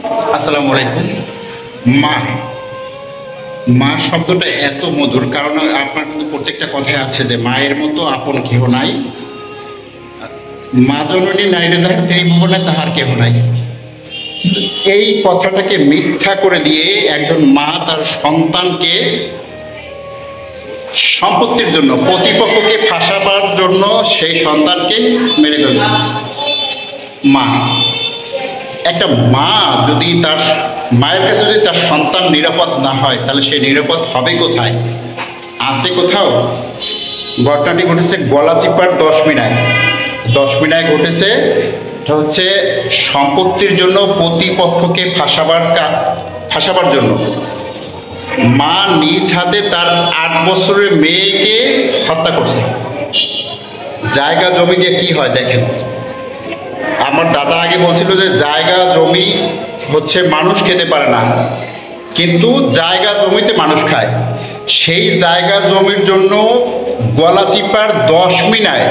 আসসালামু আলাইকুম। মা মা শব্দটা এত মধুর, কারণ আপনার কিন্তু প্রত্যেকটা কথায় আছে যে মায়ের মতো আপন কেহ নাই, মা জননী নাইরে যাহার ত্রিভুবনে তাহার কেহ নাই। কিন্তু এই কথাটাকে মিথ্যা করে দিয়ে একজন মা তার সন্তানকে সম্পত্তির জন্য, প্রতিপক্ষকে ফাঁসাবার জন্য সেই সন্তানকে মেরে ফেলছে। মা, একটা মা যদি তার মায়ের কাছে যদি তার সন্তান নিরাপদ না হয়, তাহলে সে নিরাপদ হবে কোথায়? আছে কোথাও? ঘটনাটি ঘটেছে গলাচিপার 10 মিনায়। 10 মিনায় ঘটেছে। এটা হচ্ছে সম্পত্তির জন্য প্রতিপক্ষকে ফাঁসাবার জন্য মা নিজ হাতে তার 8 বছরের মেয়েকে হত্যা করছে। জায়গা জমি দিয়ে কি হয় দেখেন। আমার দাদা আগে বলছিল যে জায়গা জমি হচ্ছে মানুষ খেতে পারে না, কিন্তু জায়গা জমিতে মানুষ খায়। সেই জায়গা জমির জন্য গলাচিপার 10 মিনায়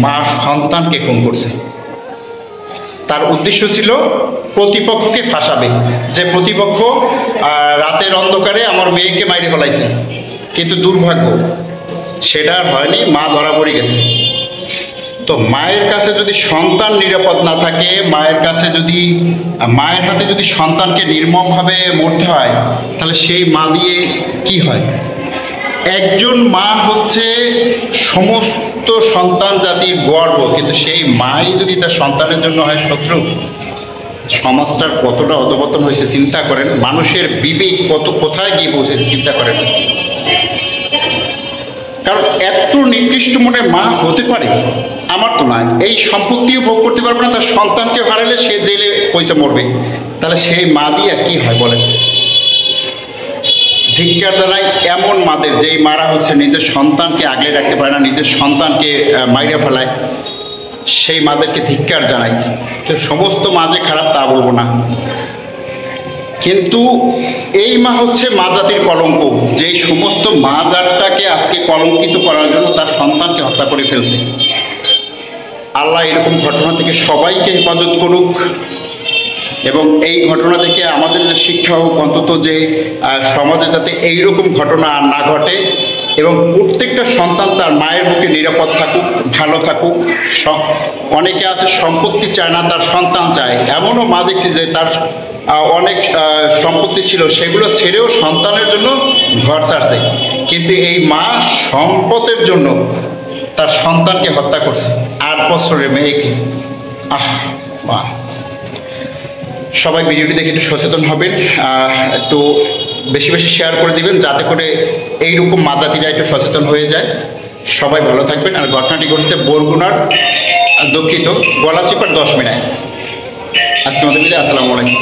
মা সন্তানকে খুন করছে। তার উদ্দেশ্য ছিল প্রতিপক্ষকে ফাঁসাবে, যে প্রতিপক্ষ রাতের অন্ধকারে আমার মেয়েকে মাইরে ফেলাইছে। কিন্তু দুর্ভাগ্য সেটা আর হয়নি, মা ধরা পড়ে গেছে। তো মায়ের কাছে যদি সন্তান নিরাপদ না থাকে, মায়ের হাতে যদি সন্তানকে নির্মমভাবে মরতে হয়, তাহলে সেই মা দিয়ে কি হয়? একজন মা হচ্ছে সমস্ত সন্তান জাতির গর্ব, কিন্তু সেই মাই যদি তার সন্তানের জন্য হয় শত্রু, সমাজটার কতটা অধপতন হয়েছে চিন্তা করেন। মানুষের বিবেক কোথায় গিয়ে পৌঁছেছে চিন্তা করেন। কারণ এত নিকৃষ্ট মনে মা হতে পারে? আমার তো নয়। এই সম্পত্তিও ভোগ করতে পারবে না, তার সন্তানকে হারালে সে জেলে পয়সা মরবে। তাহলে সেই মা দিয়ে কি হয় বলেন? ধিক্কার জানাই এমন মাদের, যেই মারা হচ্ছে নিজের সন্তানকে আগলে রাখতে পারে না, নিজের সন্তানকে মাইরা ফেলায়, সেই মাদেরকে ধিক্কার জানাই। তো সমস্ত মা যে খারাপ তা বলবো না, কিন্তু এই মা হচ্ছে মা জাতির কলঙ্ক। যেই সমস্ত মা জাতটাকে আজকে কলঙ্কিত করার জন্য তার সন্তানকে হত্যা করে ফেলছে। আল্লাহ এরকম ঘটনা থেকে সবাইকে হেফাজত করুক, এবং এই ঘটনা থেকে আমাদের যে শিক্ষা হোক অন্তত, যে সমাজে যাতে এইরকম ঘটনা আর না ঘটে, এবং প্রত্যেকটা সন্তান তার মায়ের বুকে নিরাপদ থাকুক, ভালো থাকুক। অনেকে আছে সম্পত্তি চায় না, তার সন্তান চায়। এমনও মা দেখছি যে তার অনেক সম্পত্তি ছিল, সেগুলো ছেড়েও সন্তানের জন্য ঘর ছাড়ছে, কিন্তু এই মা সম্পদের জন্য তার সন্তানকে হত্যা করছে, 8 বছরের মেয়েকে। মা, সবাই ভিডিওটি দেখে একটু সচেতন হবেন, একটু বেশি বেশি শেয়ার করে দিবেন, যাতে করে এইরকম মা জাতিরা একটু সচেতন হয়ে যায়। সবাই ভালো থাকবেন। আর ঘটনাটি ঘটেছে বরগুনার, দুঃখিত, গলাচিপার 10 মিনায়। আজকে আমাদের আসসালামু আলাইকুম।